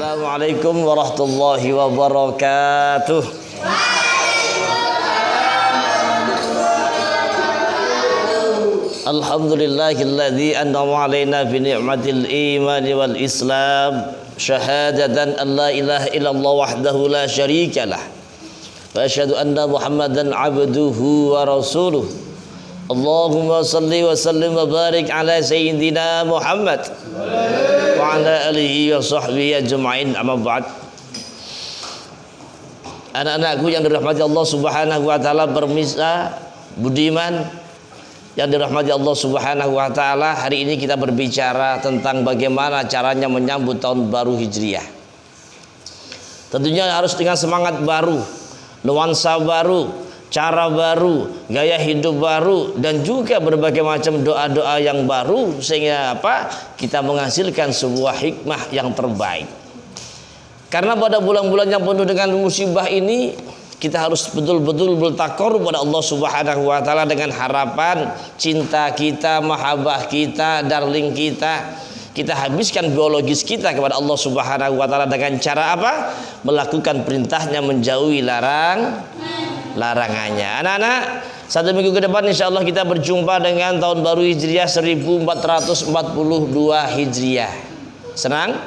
Assalamualaikum warahmatullahi wabarakatuh. Alhamdulillahilladzi an'ama 'alaina bi ni'matil iman wal islam, syahadatan an la ilaha illallah wahdahu la syarikalah, wa asyhadu anna Muhammadan 'abduhu wa rasuluh. Allahumma salli wa sallim wa barik ala sayyidina Muhammad wa ala alihi wa sahbihi ajma'in, amma ba'd. Anak-anakku yang dirahmati Allah Subhanahu wa taala, permisa budiman yang dirahmati Allah Subhanahu wa taala, hari ini kita berbicara tentang bagaimana caranya menyambut tahun baru Hijriah. Tentunya harus dengan semangat baru, nuansa baru, cara baru, gaya hidup baru, dan juga berbagai macam doa-doa yang baru, sehingga apa? Kita menghasilkan sebuah hikmah yang terbaik. Karena pada bulan-bulan yang penuh dengan musibah ini, kita harus betul-betul bertakarub kepada Allah Subhanahu wa taala dengan harapan cinta kita, mahabbah kita, darling kita. Kita habiskan biologis kita kepada Allah Subhanahu wa taala dengan cara apa? Melakukan perintahnya, menjauhi larangannya. Anak-anak, satu minggu ke depan insya Allah kita berjumpa dengan tahun baru Hijriah 1442 Hijriah. Senang?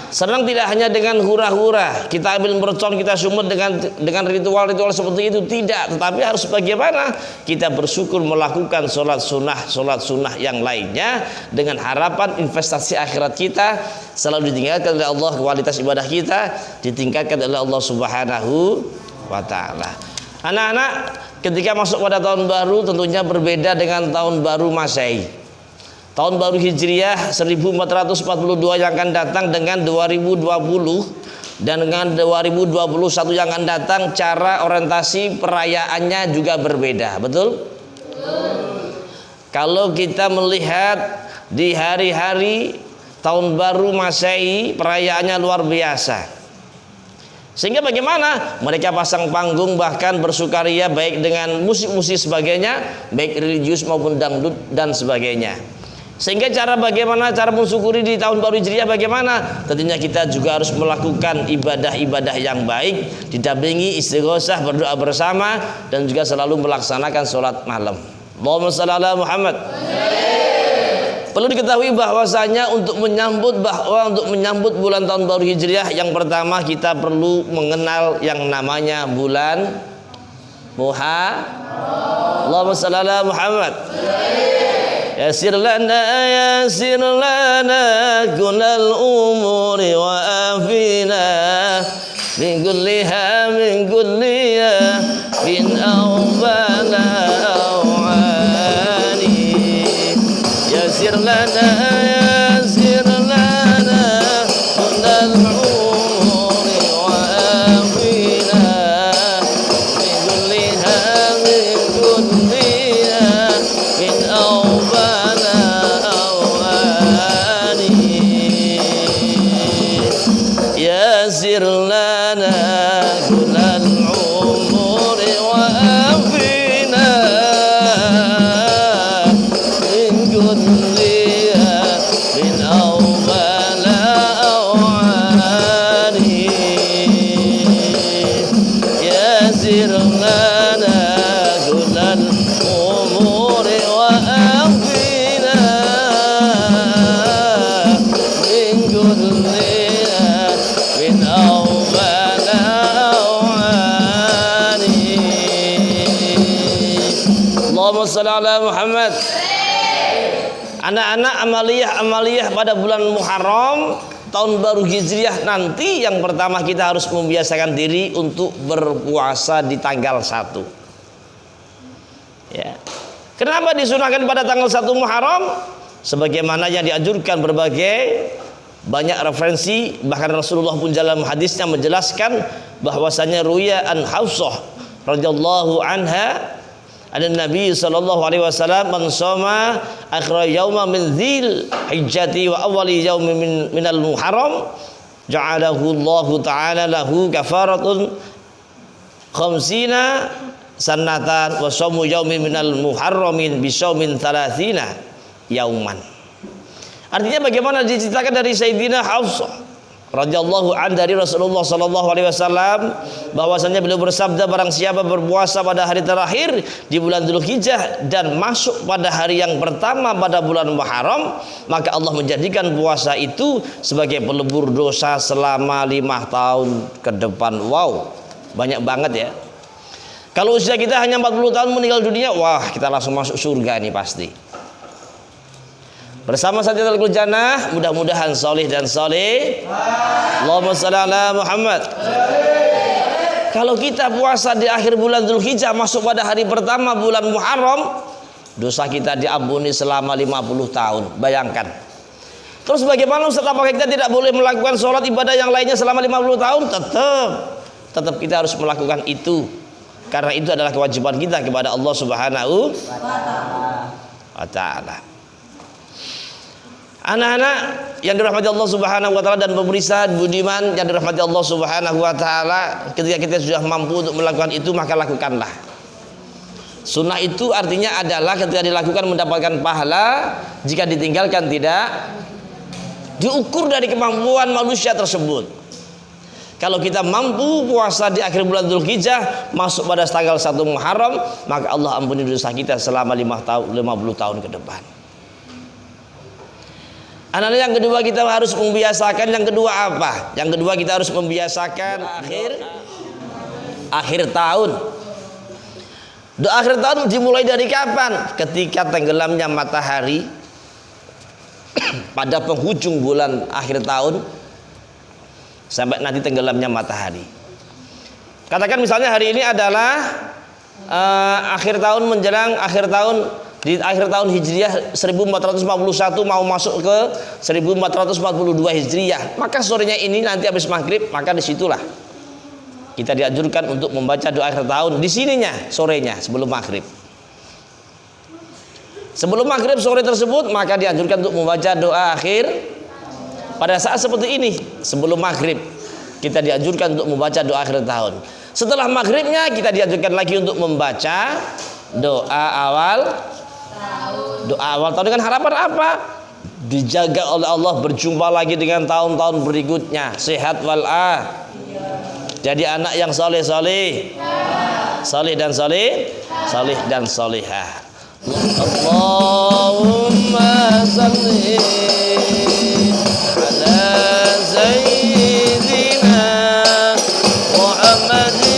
Senang tidak hanya dengan hura-hura, kita ambil mercon, kita sumut dengan ritual-ritual seperti itu, tidak. Tetapi harus bagaimana? Kita bersyukur melakukan sholat sunnah yang lainnya, dengan harapan investasi akhirat kita selalu ditingkatkan oleh Allah, kualitas ibadah kita ditingkatkan oleh Allah Subhanahu wa ta'ala. Anak-anak, ketika masuk pada tahun baru tentunya berbeda dengan tahun baru Masehi. Tahun baru Hijriah 1442 yang akan datang dengan 2020 dan dengan 2021 yang akan datang, cara orientasi perayaannya juga berbeda. Betul? Kalau kita melihat di hari-hari tahun baru Masehi, perayaannya luar biasa. Sehingga bagaimana? Mereka pasang panggung, bahkan bersukaria baik dengan musik-musik sebagainya, baik religius maupun dangdut dan sebagainya. Sehingga bagaimana cara mensyukuri di tahun baru Hijriah bagaimana? Tentunya kita juga harus melakukan ibadah-ibadah yang baik, didampingi istighosah, berdoa bersama, dan juga selalu melaksanakan sholat malam. Allahumma shalli ala Muhammad. Perlu diketahui bahwasanya untuk menyambut bulan tahun baru Hijriah, yang pertama kita perlu mengenal yang namanya bulan Muharram. Allahumma shalli ala Muhammad. Yasir lana kullal umuri wa afina min kulliha min awbala awani. Yasir lana kullal umuri wa afina min kulliha min awbala awani. Yasir lana kullal umuri wa afina min kulliha min awbala awani. Yasir lana kullal umuri wa afina min kulliha min awbala awani. Allahumma shalli ala Muhammad. Anak-anak, amaliyah pada bulan Muharram tahun baru Hijriah nanti, yang pertama kita harus membiasakan diri untuk berpuasa di tanggal 1. Ya. Kenapa disunahkan pada tanggal 1 Muharram? Sebagaimana yang dianjurkan berbagai banyak referensi, bahkan Rasulullah pun dalam hadisnya menjelaskan bahwasanya ruya an Hafsah radhiyallahu anha, ada Nabi sallallahu alaihi wasallam, man shoma akhir yauma min dzil hijjati wa awwali yaumin minal muharram ja'alahu Allah taala lahu kafaratun khamsina sanatan wa shamu yaumin minal muharramin bi shaumin 30 yauman. Artinya bagaimana diceritakan dari Sayyidina Hafsah radhiyallahu an dari Rasulullah sallallahu alaihi wasallam bahwasanya beliau bersabda, barang siapa berpuasa pada hari terakhir di bulan Dzulhijjah dan masuk pada hari yang pertama pada bulan Muharram, maka Allah menjadikan puasa itu sebagai pelebur dosa selama 5 tahun ke depan. Wow, banyak banget ya. Kalau usia kita hanya 40 tahun meninggal dunia, wah kita langsung masuk surga nih pasti. Bersama Sajadatul Jannah, mudah-mudahan solih dan solih. Allahumma shalli ala Muhammad. Kalau kita puasa di akhir bulan Dzulhijjah masuk pada hari pertama bulan Muharram, dosa kita diampuni selama 50 tahun. Bayangkan. Terus bagaimana Ustaz, apakah kita tidak boleh melakukan sholat ibadah yang lainnya selama 50 tahun? Tetap kita harus melakukan itu. Karena itu adalah kewajiban kita kepada Allah Subhanahu wa ta'ala. Anak-anak yang dirahmati Allah Subhanahu wa ta'ala dan pemirsa budiman yang dirahmati Allah Subhanahu wa ta'ala, ketika kita sudah mampu untuk melakukan itu, maka lakukanlah. Sunnah itu artinya adalah ketika dilakukan mendapatkan pahala, jika ditinggalkan tidak. Diukur dari kemampuan manusia tersebut. Kalau kita mampu puasa di akhir bulan Dzulhijjah masuk pada tanggal 1 Muharram, maka Allah ampuni dosa kita selama 50 tahun ke depan. Anak-anak yang kedua kita harus membiasakan, yang kedua apa? Yang kedua kita harus membiasakan akhir tahun. Doa akhir tahun dimulai dari kapan? Ketika tenggelamnya matahari pada penghujung bulan akhir tahun sampai nanti tenggelamnya matahari. Katakan misalnya hari ini adalah akhir tahun menjelang akhir tahun. Di akhir tahun Hijriah 1441 mau masuk ke 1442 Hijriah, maka sorenya ini nanti habis maghrib, maka disitulah kita dianjurkan untuk membaca doa akhir tahun. Di sininya sorenya sebelum maghrib. Sebelum maghrib sore tersebut maka dianjurkan untuk membaca doa akhir. Pada saat seperti ini sebelum maghrib kita dianjurkan untuk membaca doa akhir tahun. Setelah maghribnya kita dianjurkan lagi untuk membaca doa awal. Doa awal tahun dengan harapan apa? Dijaga oleh Allah berjumpa lagi dengan tahun-tahun berikutnya, sehat wal'ah. Jadi anak yang soleh dan soleh dan solehah. Allahumma salli ala sayyidina Muhammadin.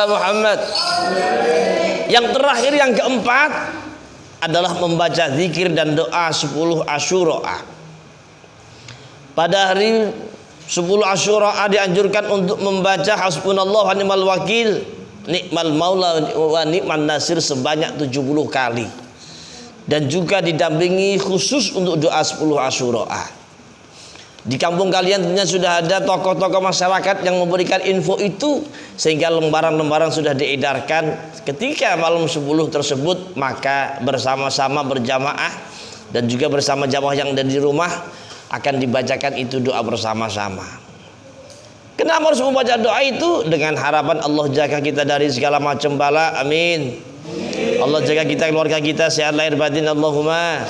Muhammad. Yang terakhir, yang keempat adalah membaca zikir dan doa 10 Asyura. Pada hari 10 Asyura dianjurkan untuk membaca hasbunallahu wa ni'mal wakil, ni'mal maula wa ni'man nasir sebanyak 70 kali. Dan juga didampingi khusus untuk doa 10 Asyura. Di kampung kalian tentunya sudah ada tokoh-tokoh masyarakat yang memberikan info itu, sehingga lembaran-lembaran sudah diedarkan. Ketika malam 10 tersebut maka bersama-sama berjamaah dan juga bersama jamaah yang ada di rumah akan dibacakan itu doa bersama-sama. Kenapa harus membaca doa itu? Dengan harapan Allah jaga kita dari segala macam bala, amin. Allah jaga kita, keluarga kita sehat lahir batin, Allahumma.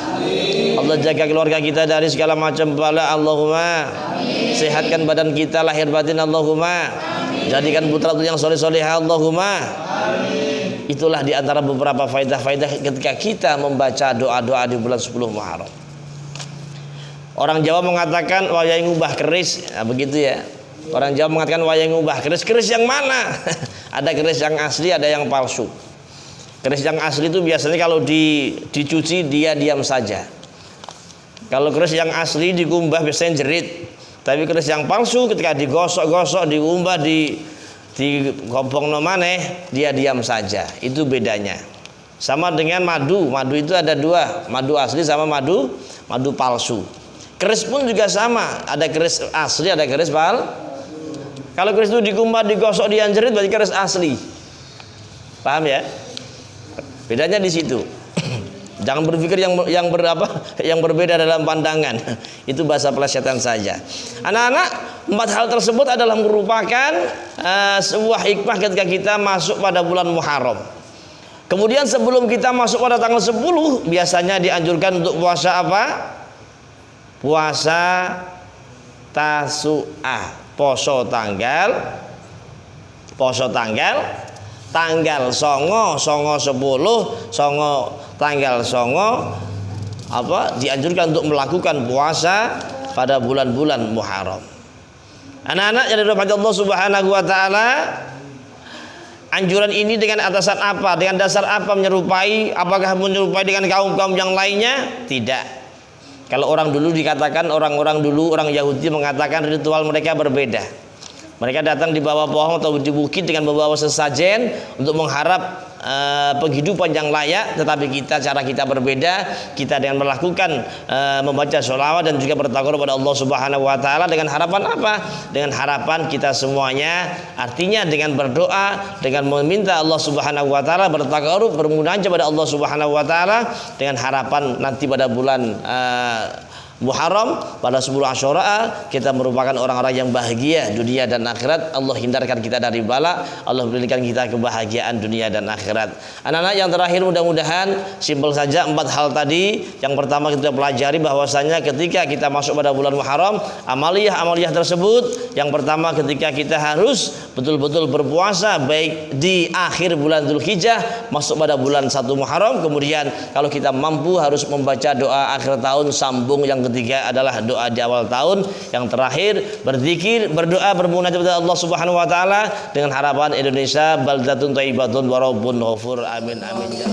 Allah jaga keluarga kita dari segala macam bala, Allahumma. Sehatkan badan kita lahir batin, Allahumma. Jadikan putra yang soleh-solehah, Allahumma. Itulah diantara beberapa faidah-faidah ketika kita membaca doa-doa di bulan 10 Muharram. Orang Jawa mengatakan wayang ngubah keris, nah, begitu ya. Orang Jawa mengatakan wayang ngubah keris. Keris yang mana? Ada keris yang asli, ada yang palsu. Keris yang asli itu biasanya kalau dicuci dia diam saja. Kalau keris yang asli dikumbah biasanya jerit. Tapi keris yang palsu ketika digosok-gosok, diumbah, di gopong maneh, dia diam saja. Itu bedanya. Sama dengan madu. Madu itu ada dua, madu asli sama madu palsu. Keris pun juga sama, ada keris asli, ada keris Kalau keris itu dikumbah, digosok, dianjerit berarti keris asli. Paham ya? Bedanya di situ. Jangan berpikir yang berbeda dalam pandangan. Itu bahasa plesetan saja. Anak-anak, 4 hal tersebut adalah merupakan sebuah hikmah ketika kita masuk pada bulan Muharram. Kemudian sebelum kita masuk pada tanggal 10, biasanya dianjurkan untuk puasa apa? Puasa Tasu'ah, poso tanggal songo 10 tanggal songo dianjurkan untuk melakukan puasa pada bulan-bulan Muharram. Anak-anak yang dirahmati Allah Subhanahu wa taala, anjuran ini dengan atasan apa? Dengan dasar apa menyerupai? Apakah menyerupai dengan kaum-kaum yang lainnya? Tidak. Kalau orang dulu dikatakan, orang Yahudi mengatakan ritual mereka berbeda. Mereka datang di bawah pohon atau di bukit dengan membawa sesajen untuk mengharap penghidupan yang layak. Tetapi cara kita berbeda. Kita dengan melakukan membaca sholawat dan juga bertakwa kepada Allah Subhanahu wa taala dengan harapan apa? Dengan harapan kita semuanya, artinya dengan berdoa, dengan meminta Allah Subhanahu wa taala, bertakarub, bermunajat kepada Allah Subhanahu wa taala dengan harapan nanti pada bulan Muharram pada 10 Asyura kita merupakan orang-orang yang bahagia dunia dan akhirat. Allah hindarkan kita dari bala, Allah berikan kita kebahagiaan dunia dan akhirat. Anak-anak yang terakhir, mudah-mudahan simpel saja 4 hal tadi. Yang pertama kita pelajari bahwasanya ketika kita masuk pada bulan Muharram, amaliyah tersebut yang pertama ketika kita harus betul-betul berpuasa baik di akhir bulan Dzulhijjah masuk pada bulan 1 Muharram. Kemudian kalau kita mampu harus membaca doa akhir tahun, sambung yang ketiga adalah doa di awal tahun, yang terakhir berzikir, berdoa, bermunajat kepada Allah Subhanahu wa taala dengan harapan Indonesia baldatun thayyibatun wa rabbun ghafur. Amin amin ya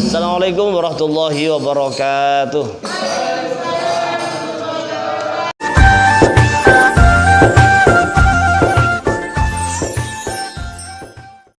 Assalamualaikum warahmatullahi wabarakatuh.